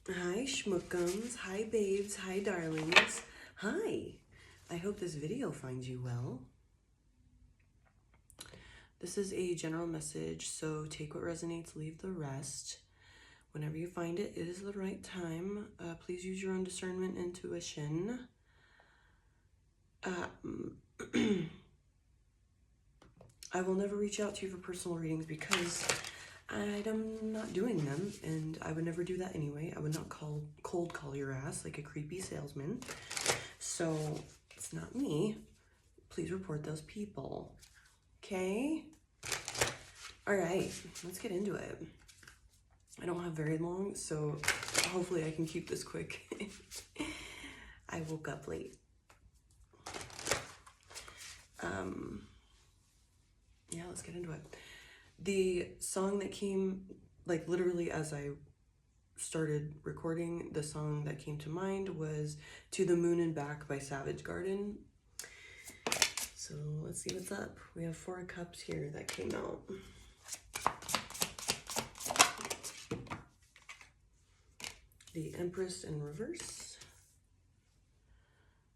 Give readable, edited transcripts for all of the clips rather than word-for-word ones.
Hi schmookums, hi babes, hi darlings, hi. I hope this video finds you well. This is a general message, so take what resonates, leave the rest. Whenever you find it, it is the right time. Please use your own discernment and intuition. I will never reach out to you for personal readings because I'm not doing them, and I would never do that anyway. I would not cold call your ass like a creepy salesman. So it's not me. Please report those people. Okay? All right, let's get into it. I don't have very long, so hopefully I can keep this quick. I woke up late. Yeah, let's get into it. The song that came, like literally as I started recording, the song that came to mind was To the Moon and Back by Savage Garden. So let's see what's up. We have 4 of Cups here that came out. The Empress in reverse.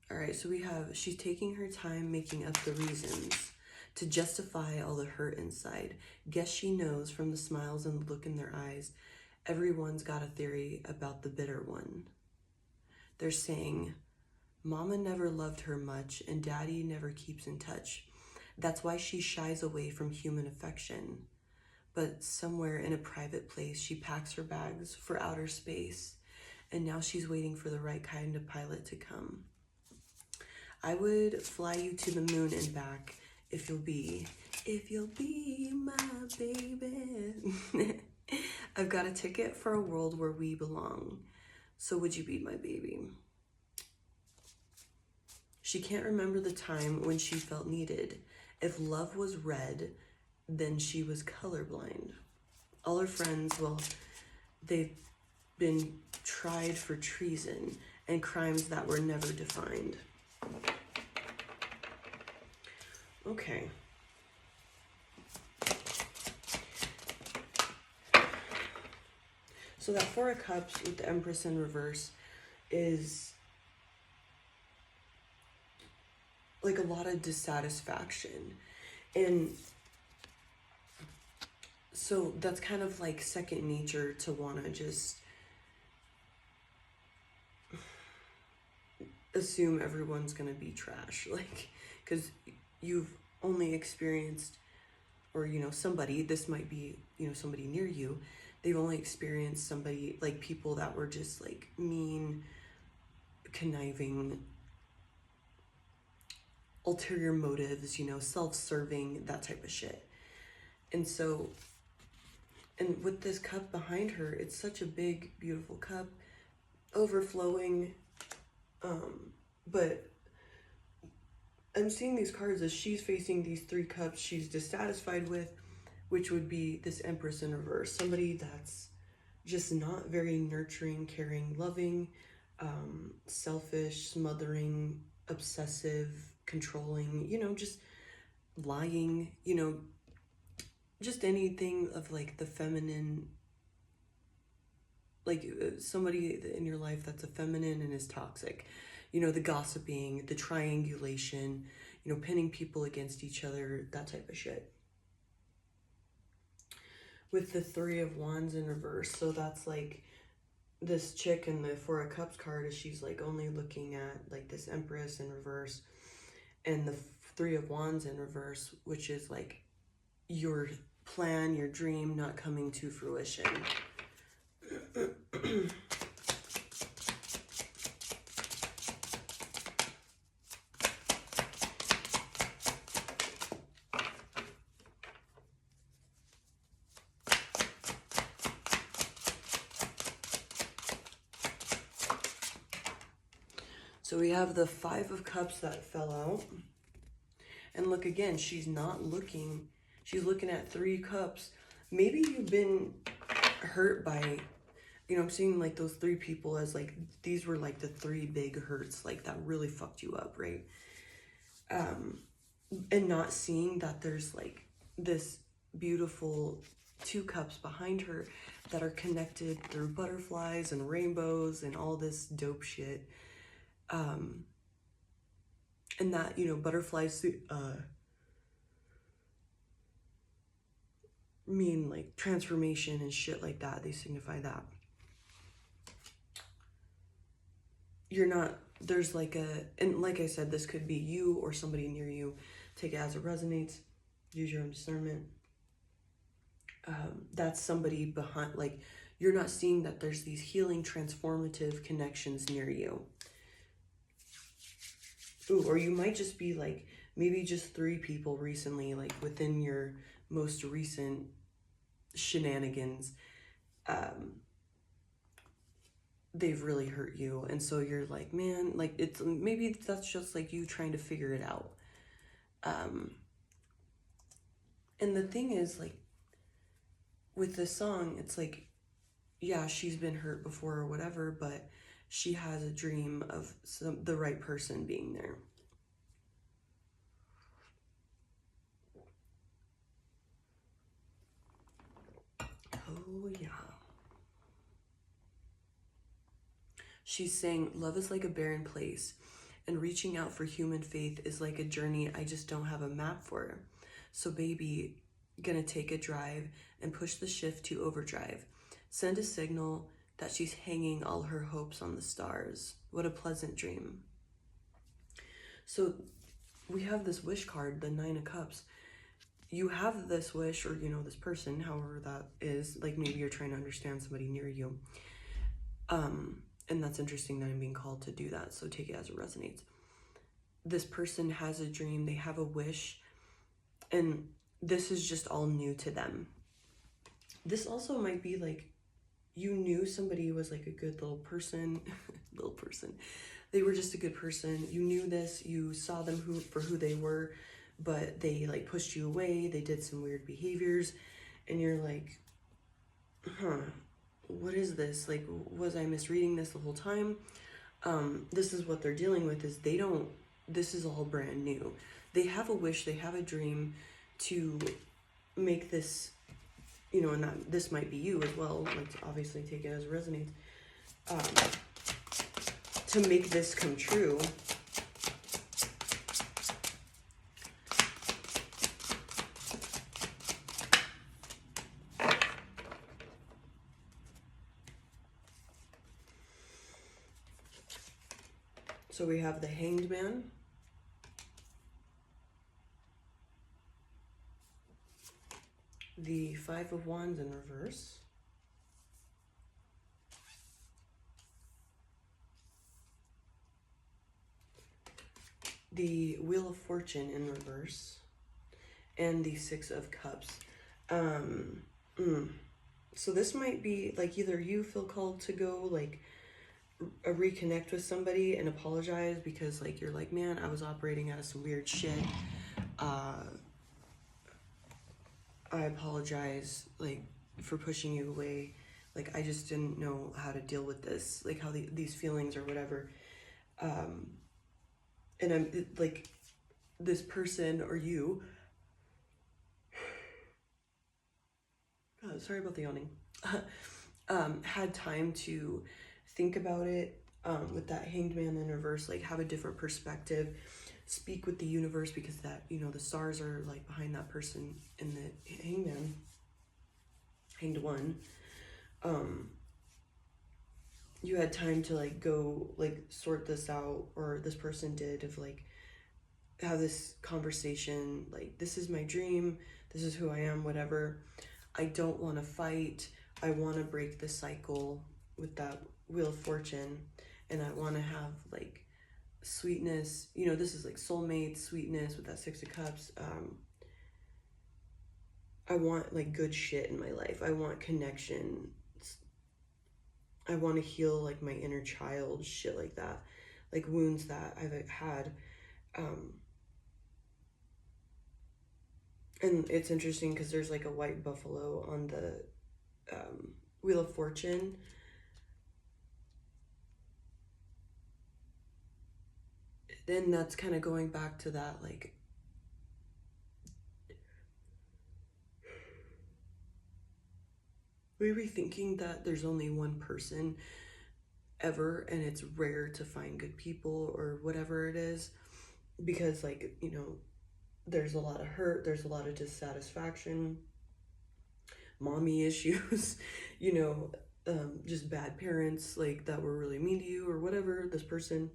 All right, so we have, she's taking her time making up the reasons to justify all the hurt inside. Guess she knows from the smiles and the look in their eyes, everyone's got a theory about the bitter one. They're saying, Mama never loved her much and Daddy never keeps in touch. That's why she shies away from human affection. But somewhere in a private place, she packs her bags for outer space, and now she's waiting for the right kind of pilot to come. I would fly you to the moon and back if you'll be my baby. I've got a ticket for a world where we belong. So would you be my baby? She can't remember the time when she felt needed. If love was red, then she was colorblind. All her friends, well, they've been tried for treason and crimes that were never defined. Okay. So that 4 of Cups with the Empress in reverse is like a lot of dissatisfaction. And so that's kind of like second nature to want to just assume everyone's going to be trash. Like, because you've only experienced, or, you know, somebody, this might be, you know, somebody near you, they've only experienced somebody, like people that were just like mean, conniving, ulterior motives, you know, self-serving, that type of shit. And so, and with this cup behind her, it's such a big, beautiful cup, overflowing, but I'm seeing these cards as she's facing these 3 cups she's dissatisfied with, which would be this Empress in reverse. Somebody that's just not very nurturing, caring, loving, selfish, smothering, obsessive, controlling, you know, just lying, you know, just anything of like the feminine, like somebody in your life that's a feminine and is toxic. You know, the gossiping, the triangulation, you know, pinning people against each other, that type of shit. With the 3 of Wands in reverse, so that's like this chick in the 4 of Cups card is she's like only looking at like this Empress in reverse, and the 3 of Wands in reverse, which is like your plan, your dream not coming to fruition. So we have the 5 of Cups that fell out. And look again, she's not looking, she's looking at 3 cups. Maybe you've been hurt by, you know, I'm seeing like those 3 people as like, these were like the 3 big hurts, like that really fucked you up, right? And not seeing that there's like this beautiful 2 cups behind her that are connected through butterflies and rainbows and all this dope shit. And that, you know, butterflies mean like transformation and shit like that. They signify that. You're not, there's like and like I said, this could be you or somebody near you. Take it as it resonates. Use your own discernment. That's somebody behind, like, you're not seeing that there's these healing, transformative connections near you. Ooh, or you might just be like, maybe just 3 people recently, like within your most recent shenanigans, they've really hurt you. And so you're like, man, like, it's, maybe that's just like you trying to figure it out. And the thing is, like, with this song, it's like, yeah, she's been hurt before or whatever, but she has a dream of the right person being there. Oh, yeah. She's saying, love is like a barren place, and reaching out for human faith is like a journey I just don't have a map for. So baby, gonna take a drive and push the shift to overdrive. Send a signal that she's hanging all her hopes on the stars. What a pleasant dream. So we have this wish card, the 9 of Cups. You have this wish, or, you know, this person, however that is, like, maybe you're trying to understand somebody near you. And that's interesting that I'm being called to do that, so take it as it resonates. This person has a dream, they have a wish, and this is just all new to them. This also might be like, you knew somebody was like a good little person, They were just a good person. You knew this, you saw them for who they were, but they like pushed you away, they did some weird behaviors, and you're like, what is this? Like, was I misreading this the whole time? This is what they're dealing with, is this is all brand new. They have a wish, they have a dream to make this, you know, and this might be you as well, like, obviously take it as it resonates, to make this come true. So we have the Hanged Man, the 5 of Wands in reverse, the Wheel of Fortune in reverse, and the 6 of Cups. So this might be like, either you feel called to go like reconnect with somebody and apologize because, like, you're like, man, I was operating out of some weird shit. I apologize, like, for pushing you away. Like, I just didn't know how to deal with this, like, how these feelings or whatever. And I'm like, this person or you, sorry about the yawning, had time to think about it, with that Hanged Man in reverse, like, have a different perspective, speak with the universe, because that, you know, the stars are like behind that person in the Hangman, Hanged One. You had time to like go like sort this out, or this person did, of like, have this conversation, like, this is my dream, this is who I am, whatever. I don't want to fight. I want to break the cycle with that Wheel of Fortune, and I want to have like sweetness, you know, this is like soulmate sweetness with that 6 of Cups. I want like good shit in my life. I want connection. I want to heal like my inner child, shit like that, like wounds that I've had. And it's interesting because there's like a white buffalo on the Wheel of Fortune. Then that's kind of going back to that, like, maybe thinking that there's only one person ever and it's rare to find good people or whatever it is, because like, you know, there's a lot of hurt, there's a lot of dissatisfaction, mommy issues, you know, just bad parents like that were really mean to you or whatever, this person.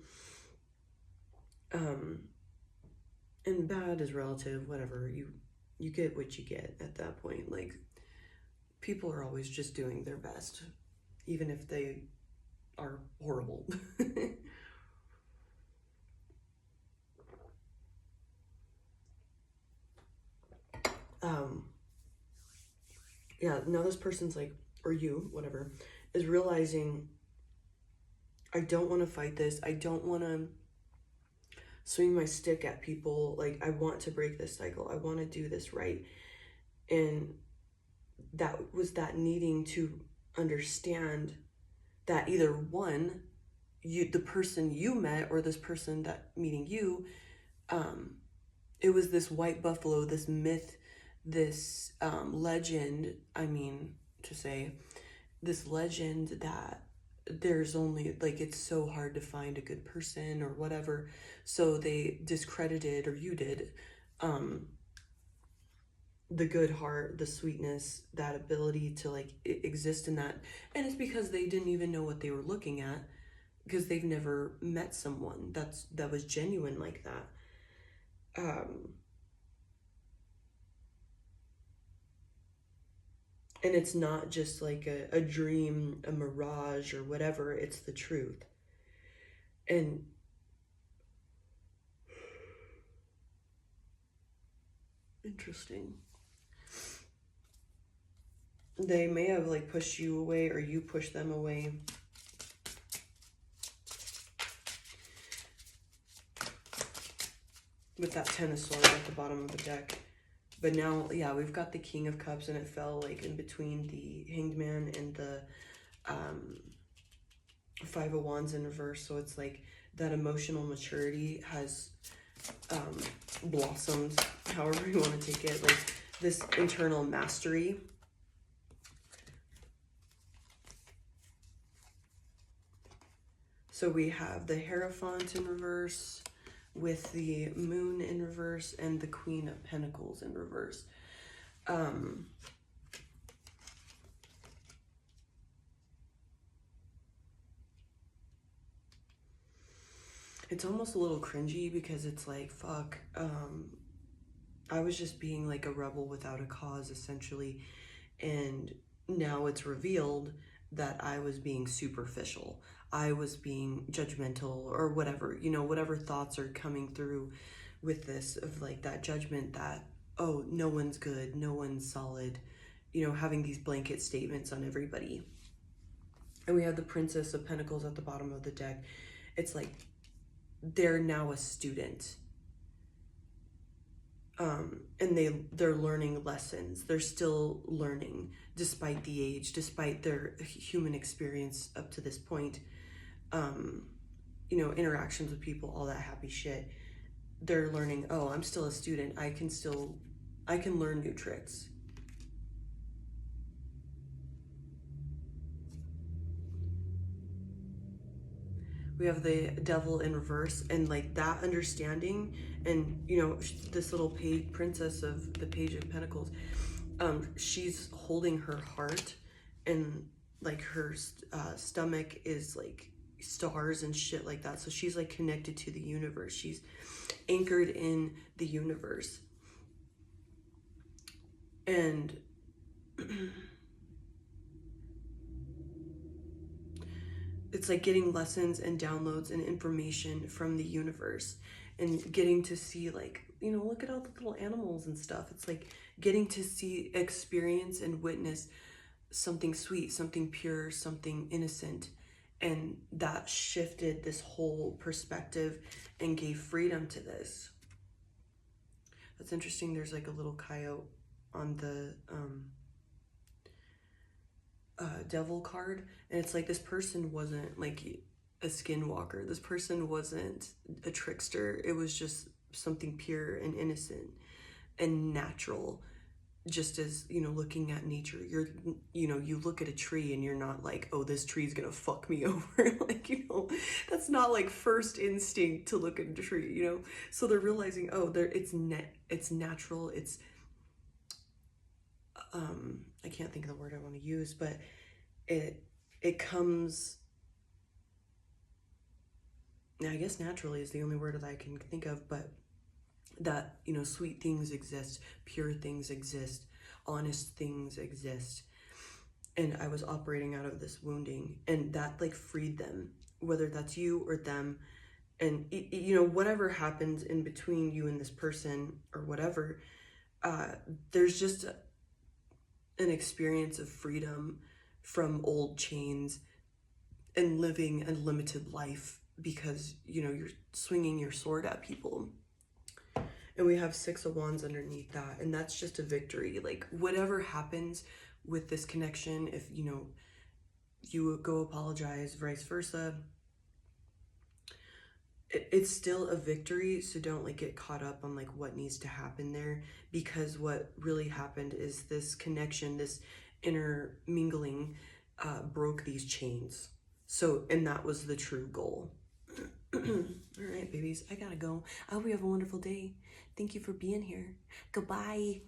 And bad is relative, whatever. You get what you get at that point. Like, people are always just doing their best, even if they are horrible. um yeah, now this person's like, or you, whatever, is realizing, I don't want to fight this. I don't want to swing my stick at people. Like, I want to break this cycle. I want to do this right. And that was that needing to understand that either one, you, the person you met, or this person that meeting you, it was this white buffalo, this myth, this legend, I mean to say, this legend that there's only, like, it's so hard to find a good person or whatever, so they discredited, or you did, the good heart, the sweetness, that ability to like exist in that. And it's because they didn't even know what they were looking at, because they've never met someone that was genuine like that. And it's not just like a dream, a mirage, or whatever, it's the truth. And interesting. They may have like pushed you away, or you pushed them away. With that Ten of Swords at the bottom of the deck. But now, yeah, we've got the King of Cups, and it fell like in between the Hanged Man and the Five of Wands in reverse. So it's like that emotional maturity has blossomed, however you want to take it, like this internal mastery. So we have the Hierophant in reverse with the Moon in reverse and the Queen of Pentacles in reverse. It's almost a little cringy, because it's like, fuck, I was just being like a rebel without a cause, essentially, and now it's revealed that I was being superficial. I was being judgmental, or whatever, you know, whatever thoughts are coming through with this, of like that judgment that, oh, no one's good, no one's solid, you know, having these blanket statements on everybody. And we have the Princess of Pentacles at the bottom of the deck. It's like they're now a student. And they're learning lessons. They're still learning despite the age, despite their human experience up to this point. You know, interactions with people, all that happy shit. They're learning, oh, I'm still a student. I can learn new tricks. We have the Devil in reverse, and like that understanding, and you know, this little page, princess of the Page of Pentacles, she's holding her heart, and like her stomach is like stars and shit like that. So she's like connected to the universe. She's anchored in the universe. And it's like getting lessons and downloads and information from the universe, and getting to see, like, you know, look at all the little animals and stuff. It's like getting to see, experience, and witness something sweet, something pure, something innocent. And that shifted this whole perspective and gave freedom to this. That's interesting. There's like a little coyote on the Devil card, and it's like this person wasn't like a skinwalker. This person wasn't a trickster. It was just something pure and innocent and natural. just as, you know, looking at nature, you look at a tree and you're not like, oh, this tree's gonna fuck me over. Like, that's not like first instinct to look at a tree. So they're realizing, oh, it's natural, it's I can't think of the word I want to use, but it comes, I guess naturally is the only word that I can think of, but that, sweet things exist, pure things exist, honest things exist. And I was operating out of this wounding, and that like freed them, whether that's you or them. And whatever happens in between you and this person or whatever, there's just an experience of freedom from old chains and living a limited life, because you're swinging your sword at people. And we have 6 of Wands underneath that, and that's just a victory. Like, whatever happens with this connection, if you go apologize, vice versa, it's still a victory. So don't like get caught up on like what needs to happen there, because what really happened is this connection, this intermingling, broke these chains. So, and that was the true goal. All right, babies, I gotta go. I hope you have a wonderful day. Thank you for being here. Goodbye.